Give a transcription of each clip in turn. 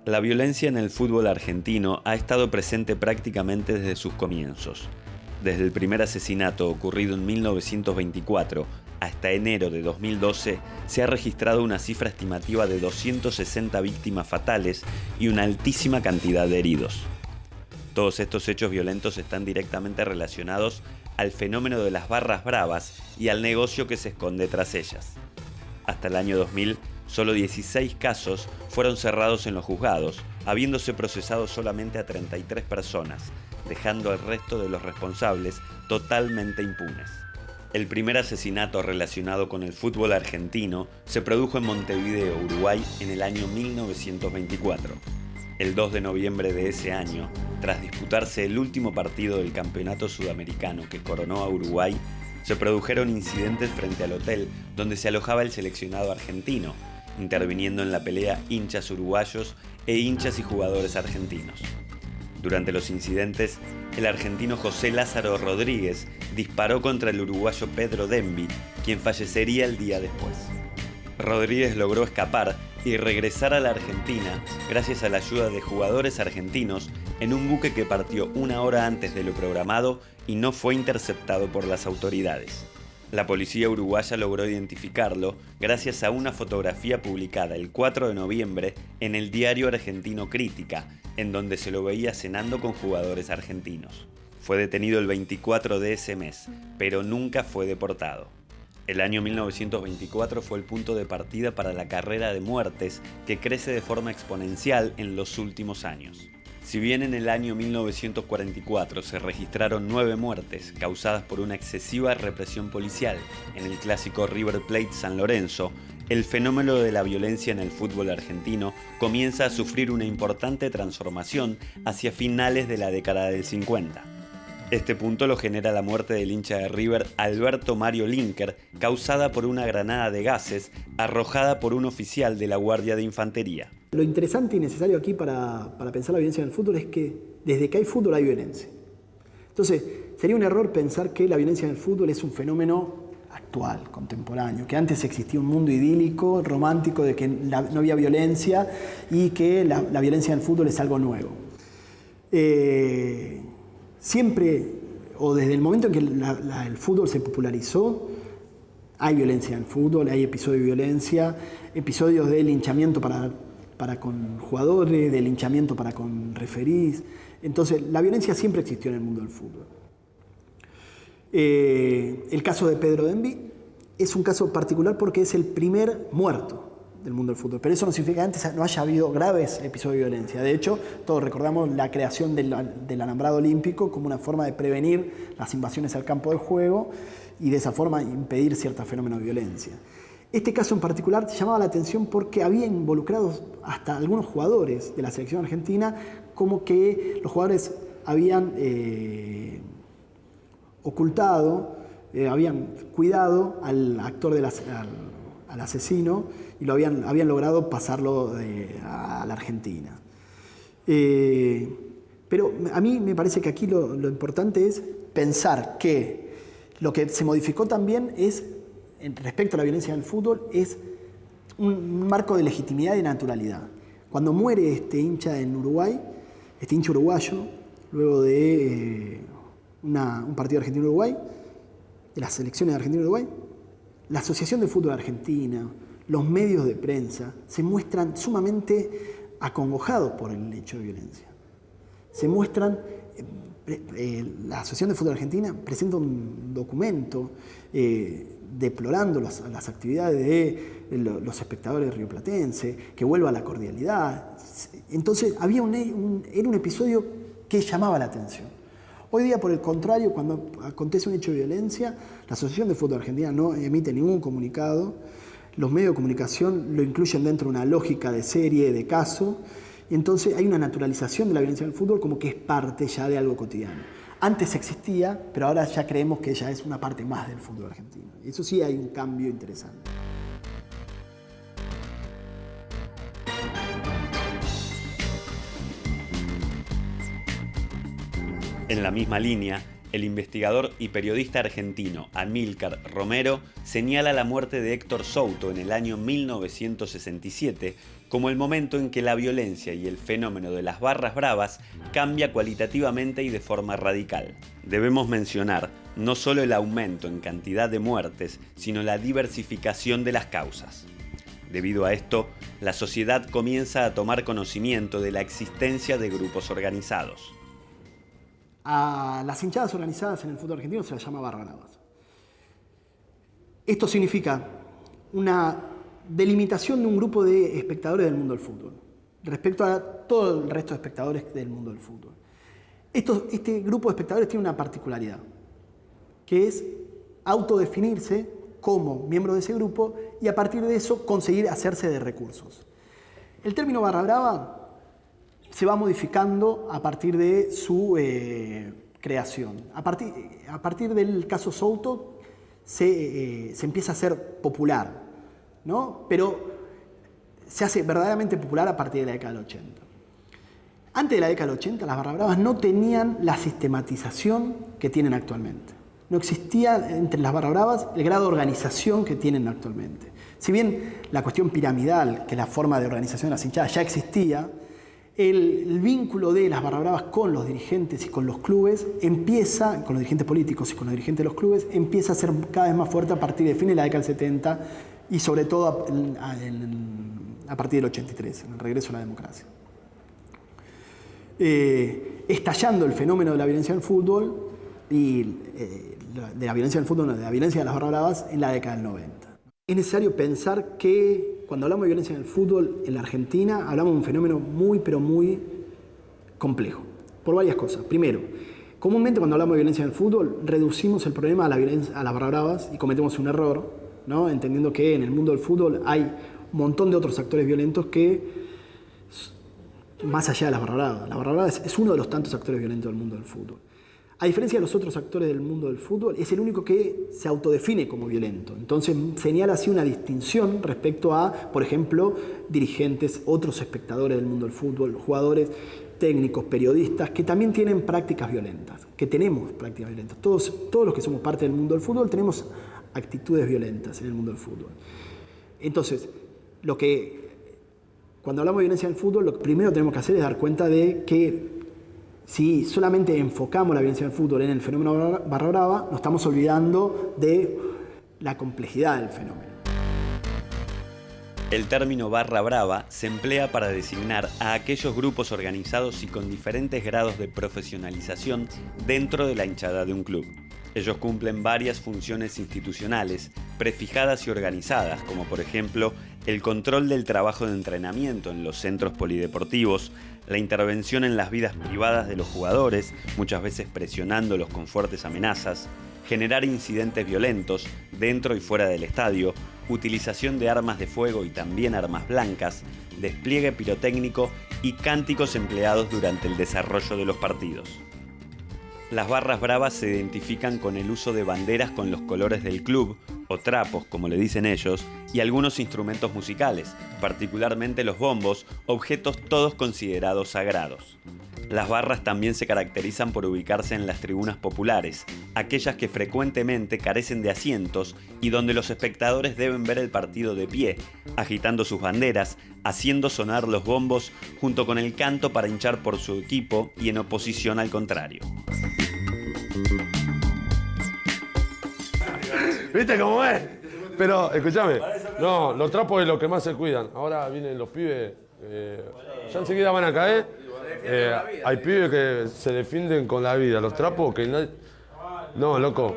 La violencia en el fútbol argentino ha estado presente prácticamente desde sus comienzos. Desde el primer asesinato ocurrido en 1924 hasta enero de 2012, se ha registrado una cifra estimativa de 260 víctimas fatales y una altísima cantidad de heridos. Todos estos hechos violentos están directamente relacionados al fenómeno de las barras bravas y al negocio que se esconde tras ellas. Hasta el año 2000, solo 16 casos fueron cerrados en los juzgados, habiéndose procesado solamente a 33 personas, dejando al resto de los responsables totalmente impunes. El primer asesinato relacionado con el fútbol argentino se produjo en Montevideo, Uruguay, en el año 1924. El 2 de noviembre de ese año, tras disputarse el último partido del Campeonato Sudamericano que coronó a Uruguay, se produjeron incidentes frente al hotel donde se alojaba el seleccionado argentino, interviniendo en la pelea hinchas uruguayos e hinchas y jugadores argentinos. Durante los incidentes, el argentino José Lázaro Rodríguez disparó contra el uruguayo Pedro Demby, quien fallecería el día después. Rodríguez logró escapar y regresar a la Argentina gracias a la ayuda de jugadores argentinos en un buque que partió una hora antes de lo programado y no fue interceptado por las autoridades. La policía uruguaya logró identificarlo gracias a una fotografía publicada el 4 de noviembre en el diario argentino Crítica, en donde se lo veía cenando con jugadores argentinos. Fue detenido el 24 de ese mes, pero nunca fue deportado. El año 1924 fue el punto de partida para la carrera de muertes que crece de forma exponencial en los últimos años. Si bien en el año 1944 se registraron 9 muertes causadas por una excesiva represión policial en el clásico River Plate San Lorenzo, el fenómeno de la violencia en el fútbol argentino comienza a sufrir una importante transformación hacia finales de la década del 50. Este punto lo genera la muerte del hincha de River Alberto Mario Linker, causada por una granada de gases arrojada por un oficial de la Guardia de Infantería. Lo interesante y necesario aquí para pensar la violencia en el fútbol es que desde que hay fútbol hay violencia. Entonces, sería un error pensar que la violencia en el fútbol es un fenómeno actual, contemporáneo, que antes existía un mundo idílico, romántico, de que no había violencia y que la violencia en el fútbol es algo nuevo. Siempre, o desde el momento en que el fútbol se popularizó, hay violencia en el fútbol, hay episodios de violencia, episodios de linchamiento para con jugadores, de linchamiento para con referís. Entonces, la violencia siempre existió en el mundo del fútbol. El caso de Pedro Demby es un caso particular porque es el primer muerto del mundo del fútbol, pero eso no significa que antes no haya habido graves episodios de violencia. De hecho, todos recordamos la creación del alambrado olímpico como una forma de prevenir las invasiones al campo de juego y de esa forma impedir ciertos fenómenos de violencia. Este caso en particular llamaba la atención porque había involucrados hasta algunos jugadores de la selección argentina, como que los jugadores habían ocultado, habían cuidado al actor al asesino y lo habían logrado pasarlo a la Argentina. Pero a mí me parece que aquí lo importante es pensar que lo que se modificó también es, respecto a la violencia en el fútbol, es un marco de legitimidad y naturalidad. Cuando muere este hincha en Uruguay, este hincha uruguayo, luego de un partido Argentina-Uruguay, de las selecciones de Argentina-Uruguay, la Asociación de Fútbol Argentina, los medios de prensa, se muestran sumamente acongojados por el hecho de violencia. Se muestran, la Asociación de Fútbol Argentina presenta un documento deplorando las actividades de los espectadores rioplatenses, que vuelva a la cordialidad. Entonces era un episodio que llamaba la atención. Hoy día, por el contrario, cuando acontece un hecho de violencia, la Asociación de Fútbol Argentina no emite ningún comunicado, los medios de comunicación lo incluyen dentro de una lógica de serie, de caso, y entonces hay una naturalización de la violencia en el fútbol como que es parte ya de algo cotidiano. Antes existía, pero ahora ya creemos que ya es una parte más del fútbol argentino. Y eso sí hay un cambio interesante. En la misma línea, El investigador y periodista argentino Amílcar Romero señala la muerte de Héctor Souto en el año 1967 como el momento en que la violencia y el fenómeno de las barras bravas cambia cualitativamente y de forma radical. Debemos mencionar no solo el aumento en cantidad de muertes, sino la diversificación de las causas. Debido a esto, la sociedad comienza a tomar conocimiento de la existencia de grupos organizados. A las hinchadas organizadas en el fútbol argentino se las llama barra bravas. Esto significa una delimitación de un grupo de espectadores del mundo del fútbol respecto a todo el resto de espectadores del mundo del fútbol. Este grupo de espectadores tiene una particularidad, que es autodefinirse como miembro de ese grupo y a partir de eso conseguir hacerse de recursos. El término barra brava se va modificando a partir de su creación. A partir del caso Souto se empieza a hacer popular, ¿no? Pero se hace verdaderamente popular a partir de la década del 80. Antes de la década del 80, las barra bravas no tenían la sistematización que tienen actualmente. No existía entre las barra bravas el grado de organización que tienen actualmente. Si bien la cuestión piramidal, que es la forma de organización de las hinchadas, ya existía, el vínculo de las barra bravas con los dirigentes y con los clubes empieza, con los dirigentes políticos y con los dirigentes de los clubes, empieza a ser cada vez más fuerte a partir de fines de la década del 70 y sobre todo a partir del 83, en el regreso a la democracia. Estallando el fenómeno de la violencia del fútbol y de la violencia del fútbol, no, de la violencia de las barra bravas en la década del 90. Es necesario pensar que cuando hablamos de violencia en el fútbol en la Argentina, hablamos de un fenómeno muy, pero muy complejo, por varias cosas. Primero, comúnmente cuando hablamos de violencia en el fútbol, reducimos el problema a las barra bravas y cometemos un error, ¿no? Entendiendo que en el mundo del fútbol hay un montón de otros actores violentos que, más allá de las barra bravas, la barra brava es uno de los tantos actores violentos del mundo del fútbol. A diferencia de los otros actores del mundo del fútbol, es el único que se autodefine como violento. Entonces señala así una distinción respecto a, por ejemplo, dirigentes, otros espectadores del mundo del fútbol, jugadores, técnicos, periodistas, que también tienen prácticas violentas, que tenemos prácticas violentas. Todos los que somos parte del mundo del fútbol tenemos actitudes violentas en el mundo del fútbol. Entonces, cuando hablamos de violencia en el fútbol, lo que primero tenemos que hacer es dar cuenta de que si solamente enfocamos la violencia del fútbol en el fenómeno barra brava, nos estamos olvidando de la complejidad del fenómeno. El término barra brava se emplea para designar a aquellos grupos organizados y con diferentes grados de profesionalización dentro de la hinchada de un club. Ellos cumplen varias funciones institucionales, prefijadas y organizadas, como por ejemplo el control del trabajo de entrenamiento en los centros polideportivos, la intervención en las vidas privadas de los jugadores, muchas veces presionándolos con fuertes amenazas, generar incidentes violentos dentro y fuera del estadio, utilización de armas de fuego y también armas blancas, despliegue pirotécnico y cánticos empleados durante el desarrollo de los partidos. Las barras bravas se identifican con el uso de banderas con los colores del club, o trapos como le dicen ellos, y algunos instrumentos musicales, particularmente los bombos, objetos todos considerados sagrados. Las barras también se caracterizan por ubicarse en las tribunas populares, aquellas que frecuentemente carecen de asientos y donde los espectadores deben ver el partido de pie, agitando sus banderas, haciendo sonar los bombos junto con el canto para hinchar por su equipo y en oposición al contrario. ¿Viste cómo es? Pero, escúchame, no, los trapos es lo que más se cuidan. Ahora vienen los pibes, ya enseguida van a caer. Hay pibes que se defienden con la vida. Los trapos que nadie... No, loco.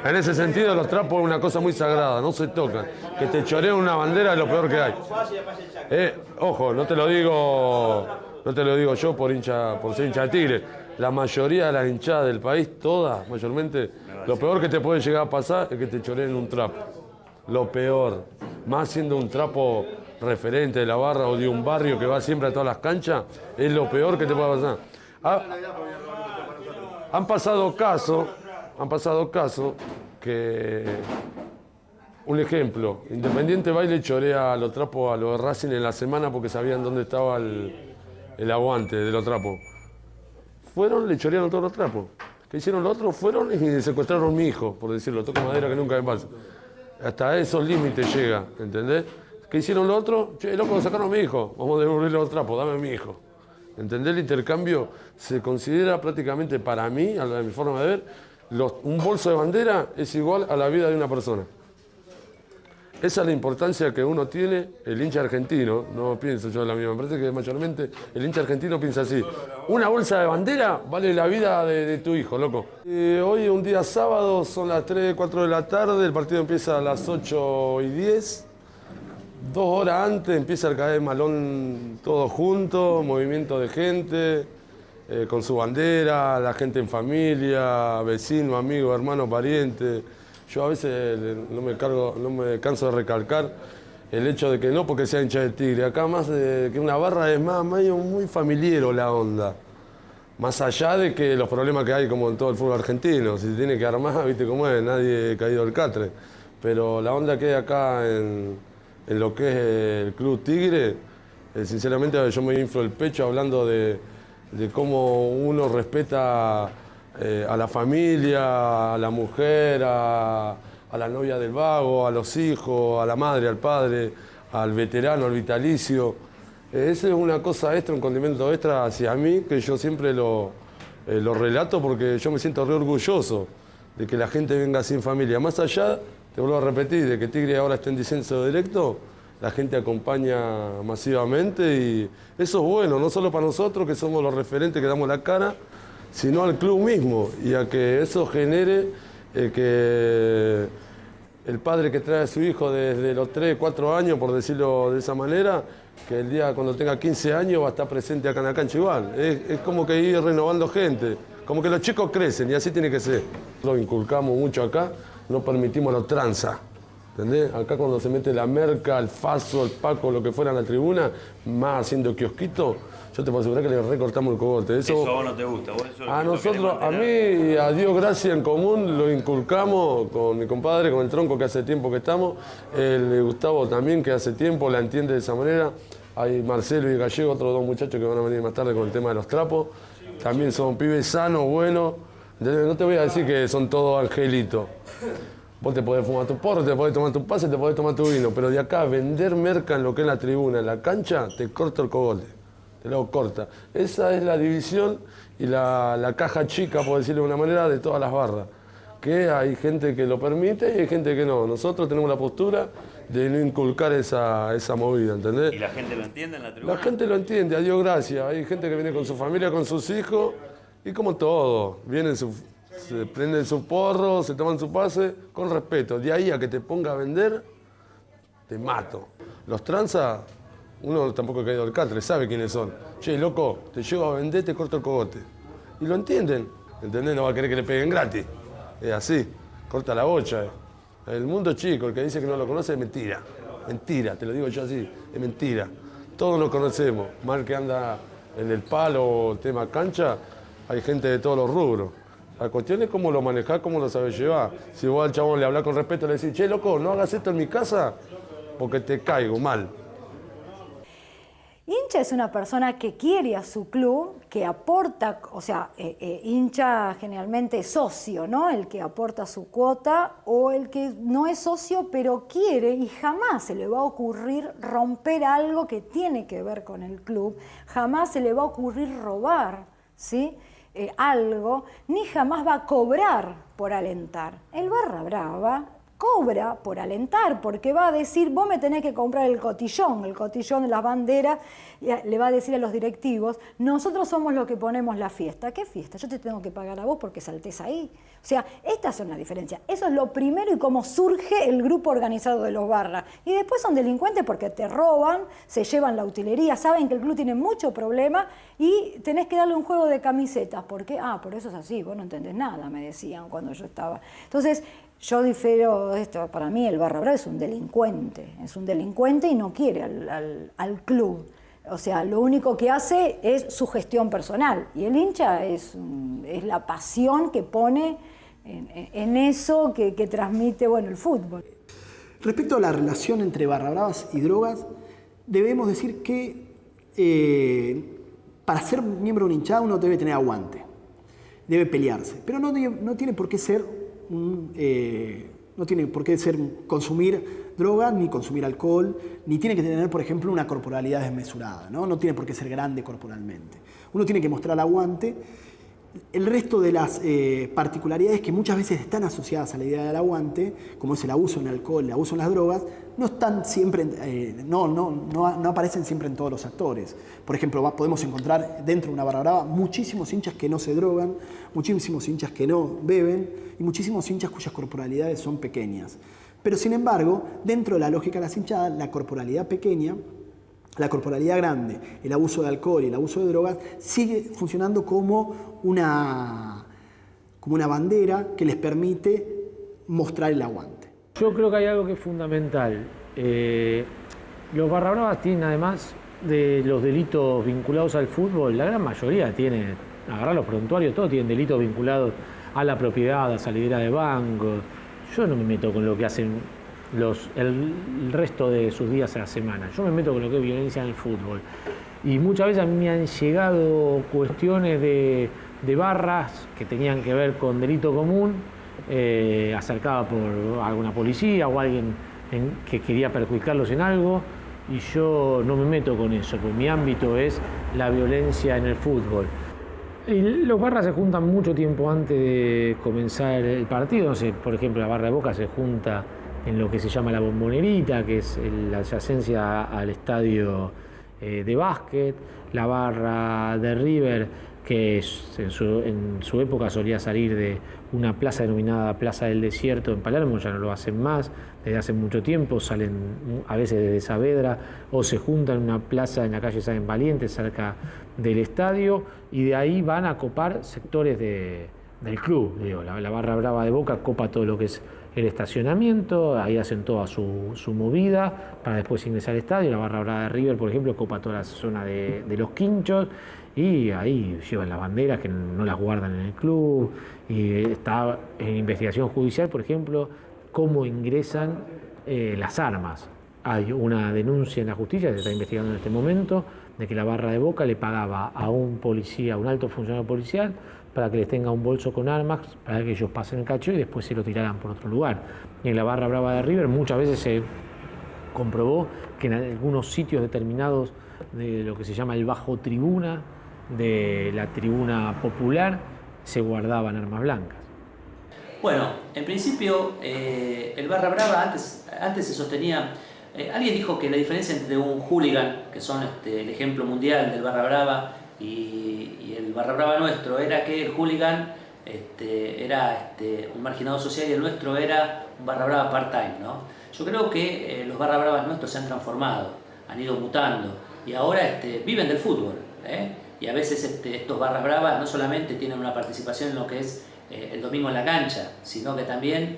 En ese sentido, los trapos es una cosa muy sagrada, no se tocan. Que te choreen una bandera es lo peor que hay. Ojo, no te lo digo yo por ser hincha de Tigre. La mayoría de las hinchadas del país, todas, mayormente, lo peor que te puede llegar a pasar es que te choreen un trapo. Lo peor. Más siendo un trapo referente de la barra o de un barrio que va siempre a todas las canchas, es lo peor que te puede pasar. Han pasado casos que, un ejemplo, Independiente va y le chorea los trapos a los de Racing en la semana porque sabían dónde estaba el aguante de los trapos. Fueron, le chorearon todos los trapos. ¿Qué hicieron los otros? Fueron y secuestraron a mi hijo, por decirlo, toco madera que nunca me pasa. Hasta esos límites llega, ¿entendés? ¿Qué hicieron los otros? Che, loco, sacaron a mi hijo, vamos a devolverle los trapos, dame a mi hijo. ¿Entendés? El intercambio se considera prácticamente para mí, a mi forma de ver, un bolso de bandera es igual a la vida de una persona. Esa es la importancia que uno tiene, el hincha argentino, no pienso yo de la misma, me parece que mayormente el hincha argentino piensa así. Una bolsa de bandera vale la vida de tu hijo, loco. Hoy es un día sábado, son las 3, 4 de la tarde, el partido empieza a las 8:10. 2 horas antes empieza el caer malón todo junto, movimiento de gente, con su bandera, la gente en familia, vecinos, amigos, hermanos, parientes. Yo a veces no me canso de recalcar el hecho de que no porque sea hincha de Tigre, acá más que una barra es más medio muy familiero la onda. Más allá de que los problemas que hay como en todo el fútbol argentino, si se tiene que armar, viste cómo es, nadie ha caído del catre. Pero la onda que hay acá en lo que es el Club Tigre, sinceramente yo me inflo el pecho hablando de cómo uno respeta a la familia, a la mujer, a la novia del vago, a los hijos, a la madre, al padre, al veterano, al vitalicio. Esa es una cosa extra, un condimento extra hacia mí, que yo siempre lo relato porque yo me siento re orgulloso de que la gente venga sin familia. Más allá, te vuelvo a repetir, de que Tigre ahora está en descenso directo, la gente acompaña masivamente y eso es bueno, no solo para nosotros que somos los referentes que damos la cara, sino al club mismo y a que eso genere que el padre que trae a su hijo desde los 3, 4 años, por decirlo de esa manera, que el día cuando tenga 15 años va a estar presente acá en la cancha igual. Es como que ir renovando gente, como que los chicos crecen y así tiene que ser. Lo inculcamos mucho acá, no permitimos los tranza. ¿Entendés? Acá cuando se mete la merca, el faso, el paco, lo que fuera en la tribuna, más haciendo kiosquito, yo te puedo asegurar que le recortamos el cogote. Eso a vos no te gusta. A nosotros, a mí, a Dios gracias en común, lo inculcamos con mi compadre, con el Tronco, que hace tiempo que estamos, el Gustavo también, que hace tiempo la entiende de esa manera. Hay Marcelo y Gallego, otros 2 muchachos que van a venir más tarde con el tema de los trapos. También son pibes sanos, buenos. No te voy a decir que son todos angelitos. Vos te podés fumar tu porro, te podés tomar tu pase, te podés tomar tu vino, pero de acá vender merca en lo que es la tribuna, en la cancha, te corto el cogote, te lo corta. Esa es la división y la caja chica, por decirlo de una manera, de todas las barras. Que hay gente que lo permite y hay gente que no. Nosotros tenemos la postura de no inculcar esa movida, ¿entendés? ¿Y la gente lo entiende en la tribuna? La gente lo entiende, a Dios gracias. Hay gente que viene con su familia, con sus hijos, y como todo, vienen se prenden su porro, se toman su pase, con respeto. De ahí a que te ponga a vender, te mato. Los tranzas, uno tampoco ha caído al catre, sabe quiénes son. Che, loco, te llevo a vender, te corto el cogote. Y lo entienden, ¿entendés? No va a querer que le peguen gratis. Es así, corta la bocha. El mundo chico, el que dice que no lo conoce es mentira. Mentira, te lo digo yo así, es mentira. Todos lo conocemos, mal que anda en el palo, tema cancha, hay gente de todos los rubros. La cuestión es cómo lo manejás, cómo lo sabes llevar. Si vos al chabón le hablás con respeto, le decís, che, loco, no hagas esto en mi casa porque te caigo mal. Hincha es una persona que quiere a su club, que aporta, o sea, hincha generalmente es socio, ¿no? El que aporta su cuota o el que no es socio pero quiere y jamás se le va a ocurrir romper algo que tiene que ver con el club, jamás se le va a ocurrir robar, ¿sí? Algo, ni jamás va a cobrar por alentar. El barra brava cobra por alentar, porque va a decir, vos me tenés que comprar el cotillón de las banderas, le va a decir a los directivos, nosotros somos los que ponemos la fiesta. ¿Qué fiesta? Yo te tengo que pagar a vos porque saltés ahí. O sea, estas son las diferencias. Eso es lo primero y cómo surge el grupo organizado de los barras. Y después son delincuentes porque te roban, se llevan la utilería, saben que el club tiene mucho problema y tenés que darle un juego de camisetas. ¿Por qué? Ah, por eso es así, vos no entendés nada, me decían cuando yo estaba. Entonces, yo difiero de esto, para mí el barra brava es un delincuente y no quiere al club. O sea, lo único que hace es su gestión personal y el hincha es la pasión que pone en eso que transmite, bueno, el fútbol. Respecto a la relación entre barra bravas y drogas, debemos decir que para ser miembro de un hinchada uno debe tener aguante. debe pelearse. Pero no tiene por qué ser consumir drogas, ni consumir alcohol, ni tiene que tener, por ejemplo, una corporalidad desmesurada, ¿no? No tiene por qué ser grande corporalmente. Uno tiene que mostrar aguante. El resto de las particularidades que muchas veces están asociadas a la idea del aguante, como es el abuso en alcohol, el abuso en las drogas, no están siempre, no aparecen siempre en todos los actores. Por ejemplo, podemos encontrar dentro de una barra brava muchísimos hinchas que no se drogan, muchísimos hinchas que no beben y muchísimos hinchas cuyas corporalidades son pequeñas. Pero sin embargo, dentro de la lógica de las hinchadas, la corporalidad pequeña, la corporalidad grande, el abuso de alcohol y el abuso de drogas sigue funcionando como una bandera que les permite mostrar el aguante. Yo creo que hay algo que es fundamental. Los barra bravas tienen, además de los delitos vinculados al fútbol, la gran mayoría tiene, agarrar los prontuarios, todos tienen delitos vinculados a la propiedad, a salidera de banco. Yo no me meto con lo que hacen el resto de sus días a la semana. Yo me meto con lo que es violencia en el fútbol. Y muchas veces a mí me han llegado cuestiones de barras que tenían que ver con delito común, acercada por alguna policía o alguien que quería perjudicarlos en algo, y yo no me meto con eso, porque mi ámbito es la violencia en el fútbol. Y los barras se juntan mucho tiempo antes de comenzar el partido. No sé, por ejemplo, la barra de Boca se junta en lo que se llama la Bombonerita, que es la adyacencia al estadio de básquet. La barra de River, que en su época solía salir de una plaza denominada Plaza del Desierto en Palermo, ya no lo hacen más, desde hace mucho tiempo, salen a veces desde Saavedra o se juntan en una plaza en la calle San Valiente, cerca del estadio, y de ahí van a copar sectores del club. Digo, la barra brava de Boca copa todo lo que es el estacionamiento, ahí hacen toda su movida para después ingresar al estadio. La barra brava de River, por ejemplo, copa toda la zona de los quinchos, y ahí llevan las banderas que no las guardan en el club, y está en investigación judicial, por ejemplo, cómo ingresan las armas. Hay una denuncia en la justicia que se está investigando en este momento de que la barra de Boca le pagaba a un policía, un alto funcionario policial, para que les tenga un bolso con armas, para que ellos pasen el cacho y después se lo tiraran por otro lugar. Y en la barra brava de River muchas veces se comprobó que en algunos sitios determinados de lo que se llama el bajo tribuna, de la tribuna popular, se guardaban armas blancas. Bueno, en principio el barra brava antes se sostenía, alguien dijo que la diferencia entre un hooligan, que son el ejemplo mundial del barra brava, y el barra brava nuestro, era que el hooligan era un marginado social y el nuestro era un barra brava part-time, ¿no? Yo creo que los barra bravas nuestros se han transformado, han ido mutando y ahora viven del fútbol, y a veces estos barras bravas no solamente tienen una participación en lo que es el domingo en la cancha, sino que también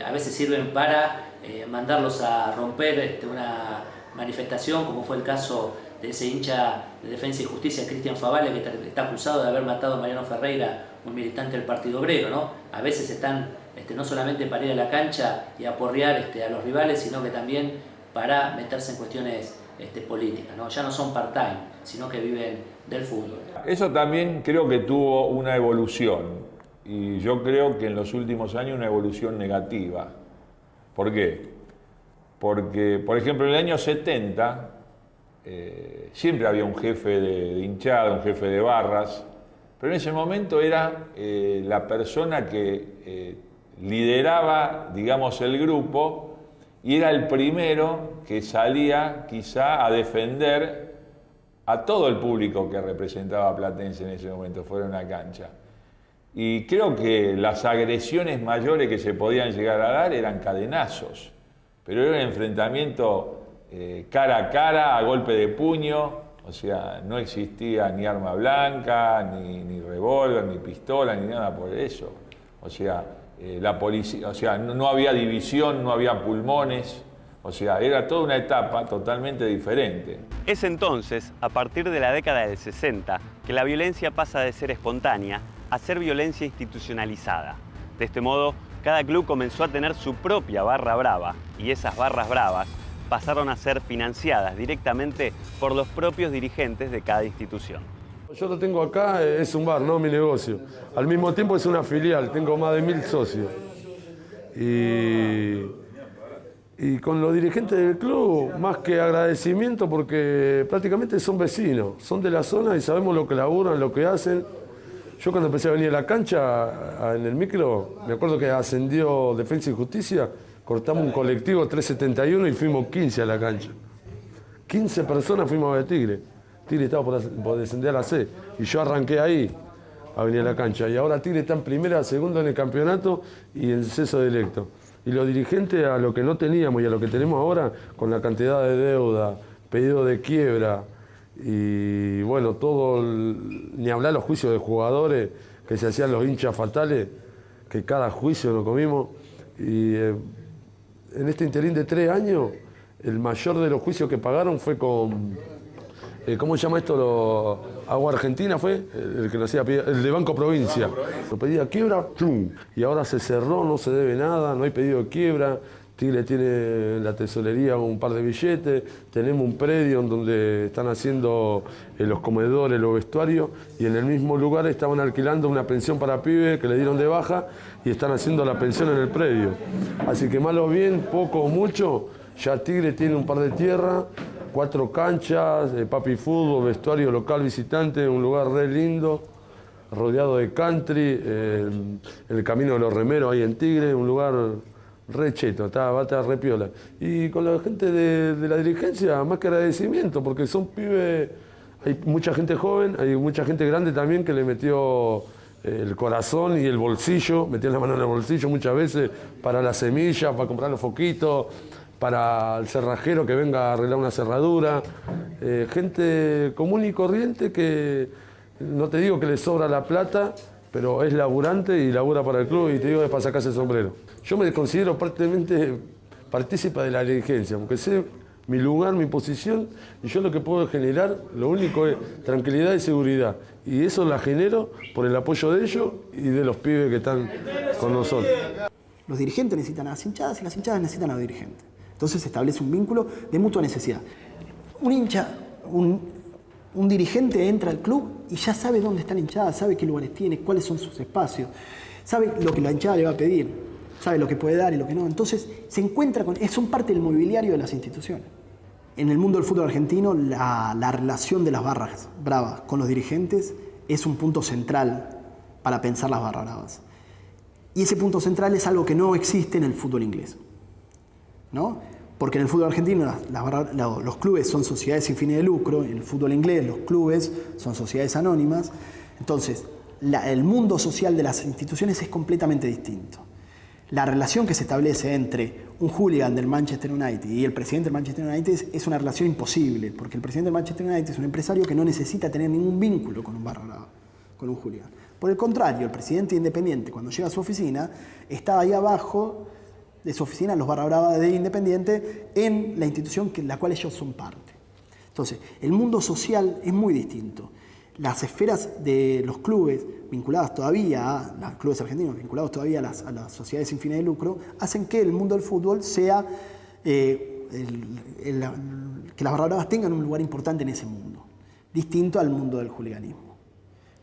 a veces sirven para mandarlos a romper una manifestación, como fue el caso de ese hincha de Defensa y Justicia, Cristian Favale, que está acusado de haber matado a Mariano Ferreira, un militante del Partido Obrero, ¿no? A veces están no solamente para ir a la cancha y aporrear a los rivales, sino que también para meterse en cuestiones políticas, ¿no? Ya no son part-time, sino que viven del fútbol. Eso también creo que tuvo una evolución, y yo creo que en los últimos años una evolución negativa. ¿Por qué? Porque, por ejemplo, en el año 70 siempre había un jefe de hinchada, un jefe de barras, pero en ese momento era la persona que lideraba, digamos, el grupo, y era el primero que salía quizá a defender a todo el público que representaba a Platense en ese momento fuera una cancha. Y creo que las agresiones mayores que se podían llegar a dar eran cadenazos, pero era un enfrentamiento cara a cara, a golpe de puño, o sea, no existía ni arma blanca, ni revólver, ni pistola, ni nada por eso. O sea, la policía, o sea, no había división, no había pulmones, o sea, era toda una etapa totalmente diferente. Es entonces, a partir de la década del 60, que la violencia pasa de ser espontánea a ser violencia institucionalizada. De este modo, cada club comenzó a tener su propia barra brava, y esas barras bravas pasaron a ser financiadas directamente por los propios dirigentes de cada institución. Yo lo tengo acá, es un bar, no mi negocio. Al mismo tiempo es una filial, tengo más de 1000 socios. Y con los dirigentes del club, más que agradecimiento, porque prácticamente son vecinos, son de la zona y sabemos lo que laburan, lo que hacen. Yo cuando empecé a venir a la cancha, en el micro, me acuerdo que ascendió Defensa y Justicia, cortamos un colectivo 371 y fuimos 15 a la cancha. 15 personas fuimos a ver Tigre. Tigre estaba por descender a la C. Y yo arranqué ahí a venir a la cancha. Y ahora Tigre está en primera, segunda en el campeonato y en ceso directo. Y los dirigentes, a lo que no teníamos y a lo que tenemos ahora, con la cantidad de deuda, pedido de quiebra y bueno, todo, ni hablar los juicios de jugadores que se hacían los hinchas fatales, que cada juicio lo comimos. Y en este interín de 3 años, el mayor de los juicios que pagaron fue con, ¿cómo se llama esto? Agua Argentina fue, el que lo hacía, el de Banco Provincia. Lo pedía quiebra, ¡chum! Y ahora se cerró, no se debe nada, no hay pedido de quiebra. Tigre tiene en la tesorería un par de billetes, tenemos un predio en donde están haciendo los comedores, los vestuarios, y en el mismo lugar estaban alquilando una pensión para pibes que le dieron de baja y están haciendo la pensión en el predio. Así que mal o bien, poco o mucho, ya Tigre tiene un par de tierras, 4 canchas, papi fútbol, vestuario local visitante, un lugar re lindo, rodeado de country, en el Camino de los Remeros ahí en Tigre, un lugar re cheto, va a estar re piola. Y con la gente de la dirigencia, más que agradecimiento, porque son pibes, hay mucha gente joven, hay mucha gente grande también que le metió el corazón y el bolsillo, metió la mano en el bolsillo muchas veces para las semillas, para comprar los foquitos, para el cerrajero que venga a arreglar una cerradura. Gente común y corriente que, no te digo que le sobra la plata, pero es laburante y labura para el club y te digo es para sacarse el sombrero. Yo me considero partícipe de la dirigencia, porque sé mi lugar, mi posición, y yo lo que puedo generar, lo único es tranquilidad y seguridad. Y eso la genero por el apoyo de ellos y de los pibes que están con nosotros. Los dirigentes necesitan a las hinchadas y las hinchadas necesitan a los dirigentes. Entonces se establece un vínculo de mutua necesidad. Un hincha, un dirigente entra al club y ya sabe dónde está la hinchada, sabe qué lugares tiene, cuáles son sus espacios, sabe lo que la hinchada le va a pedir, sabe lo que puede dar y lo que no. Entonces se encuentra con, son parte del mobiliario de las instituciones. En el mundo del fútbol argentino, la relación de las barras bravas con los dirigentes es un punto central para pensar las barras bravas. Y ese punto central es algo que no existe en el fútbol inglés, ¿no? Porque en el fútbol argentino los clubes son sociedades sin fines de lucro, en el fútbol inglés los clubes son sociedades anónimas. Entonces, el mundo social de las instituciones es completamente distinto. La relación que se establece entre un hooligan del Manchester United y el presidente del Manchester United es una relación imposible, porque el presidente del Manchester United es un empresario que no necesita tener ningún vínculo con un barra brava, con un hooligan. Por el contrario, el presidente Independiente, cuando llega a su oficina, está ahí abajo de su oficina, los barra bravas de Independiente, en la institución en la cual ellos son parte. Entonces, el mundo social es muy distinto. Las esferas de los clubes vinculadas todavía a los clubes argentinos, vinculados todavía a las sociedades sin fines de lucro, hacen que el mundo del fútbol sea, que las barra bravas tengan un lugar importante en ese mundo, distinto al mundo del hooliganismo.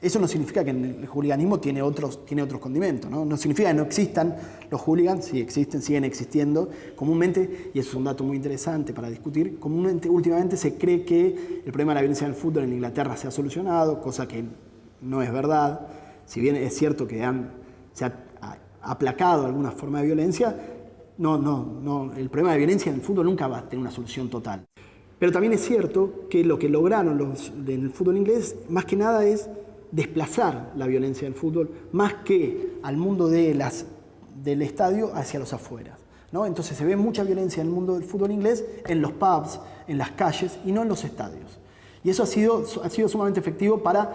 Eso no significa que el hooliganismo tiene otros condimentos, ¿no? No significa que no existan los hooligans, sí existen, siguen existiendo. Comúnmente, y eso es un dato muy interesante para discutir, últimamente se cree que el problema de la violencia en el fútbol en Inglaterra se ha solucionado, cosa que no es verdad. Si bien es cierto que se ha aplacado alguna forma de violencia, el problema de violencia en el fútbol nunca va a tener una solución total. Pero también es cierto que lo que lograron en el fútbol inglés, más que nada, es desplazar la violencia del fútbol más que al mundo del estadio hacia los afueras, ¿no? Entonces se ve mucha violencia en el mundo del fútbol inglés, en los pubs, en las calles y no en los estadios. Y eso ha sido sumamente efectivo para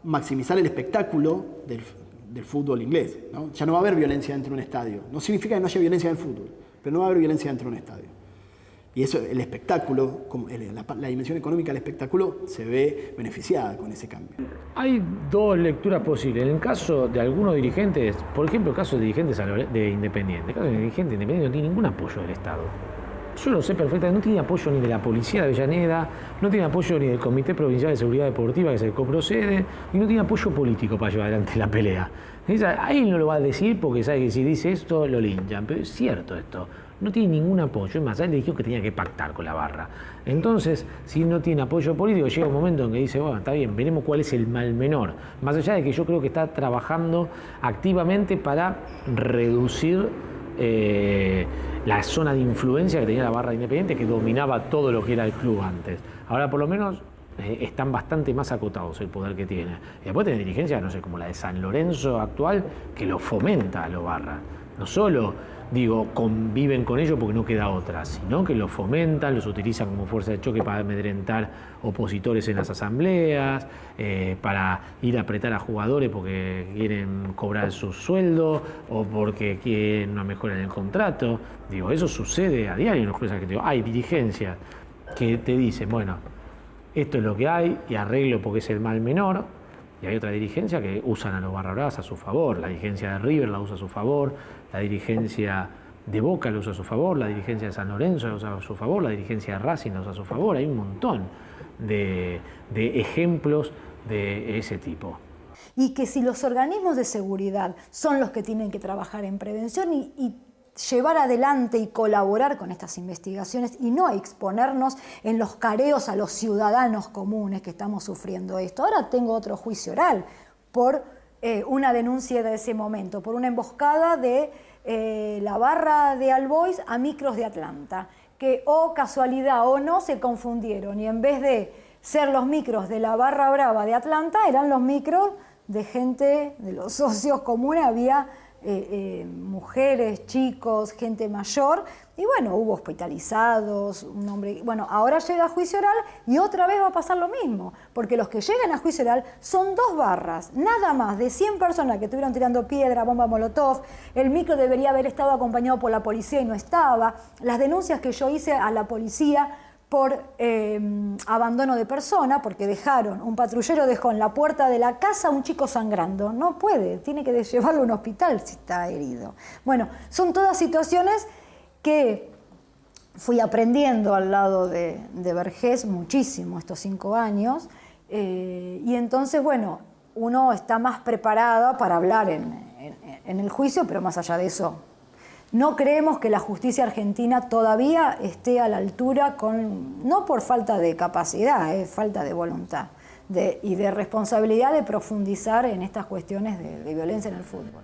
maximizar el espectáculo del fútbol inglés, ¿no? Ya no va a haber violencia dentro de un estadio. No significa que no haya violencia en el fútbol, pero no va a haber violencia dentro de un estadio. Y eso, el espectáculo, la dimensión económica del espectáculo se ve beneficiada con ese cambio. Hay dos lecturas posibles. En el caso de algunos dirigentes, por ejemplo, el caso de dirigentes de Independiente. El caso de dirigente Independiente no tiene ningún apoyo del Estado. yo lo sé perfectamente, no tiene apoyo ni de la policía de Avellaneda, no tiene apoyo ni del Comité Provincial de Seguridad Deportiva que se coprocede, y no tiene apoyo político para llevar adelante la pelea. A él no lo va a decir porque sabe que si dice esto lo linchan, pero es cierto esto. No tiene ningún apoyo, es más, a él le dijo que tenía que pactar con la barra. Entonces, si no tiene apoyo político, llega un momento en que dice, bueno, está bien, veremos cuál es el mal menor. Más allá de que yo creo que está trabajando activamente para reducir la zona de influencia que tenía la barra Independiente, que dominaba todo lo que era el club antes. Ahora, por lo menos, están bastante más acotados el poder que tiene. Y después tiene dirigencia, no sé, como la de San Lorenzo actual, que lo fomenta a los barra. No solo, digo, conviven con ellos porque no queda otra, sino que los fomentan, los utilizan como fuerza de choque para amedrentar opositores en las asambleas, para ir a apretar a jugadores porque quieren cobrar su sueldo o porque quieren una mejora en el contrato. Digo, eso sucede a diario en los clubes argentinos. Hay dirigencias que te dicen, bueno, esto es lo que hay y arreglo porque es el mal menor. Y hay otra dirigencia que usan a los barra bravas a su favor. La dirigencia de River la usa a su favor, la dirigencia de Boca la usa a su favor, la dirigencia de San Lorenzo la usa a su favor, la dirigencia de Racing la usa a su favor. Hay un montón de ejemplos de ese tipo. Y que si los organismos de seguridad son los que tienen que trabajar en prevención y llevar adelante y colaborar con estas investigaciones y no exponernos en los careos a los ciudadanos comunes que estamos sufriendo esto. Ahora tengo otro juicio oral por una denuncia de ese momento, por una emboscada de la barra de All Boys a micros de Atlanta, que casualidad o no se confundieron y en vez de ser los micros de la barra brava de Atlanta eran los micros de gente, de los socios comunes, había mujeres, chicos, gente mayor, y bueno, hubo hospitalizados, un hombre, bueno, ahora llega a juicio oral y otra vez va a pasar lo mismo, porque los que llegan a juicio oral son 2 barras, nada más, de 100 personas que estuvieron tirando piedra, bomba molotov, el micro debería haber estado acompañado por la policía y no estaba, las denuncias que yo hice a la policía por abandono de persona, porque un patrullero dejó en la puerta de la casa a un chico sangrando. No puede, tiene que llevarlo a un hospital si está herido. Bueno, son todas situaciones que fui aprendiendo al lado de Vergés muchísimo estos 5 años, y entonces, bueno, uno está más preparado para hablar en el juicio, pero más allá de eso, no creemos que la justicia argentina todavía esté a la altura, no por falta de capacidad, es falta de voluntad y de responsabilidad de profundizar en estas cuestiones de violencia en el fútbol.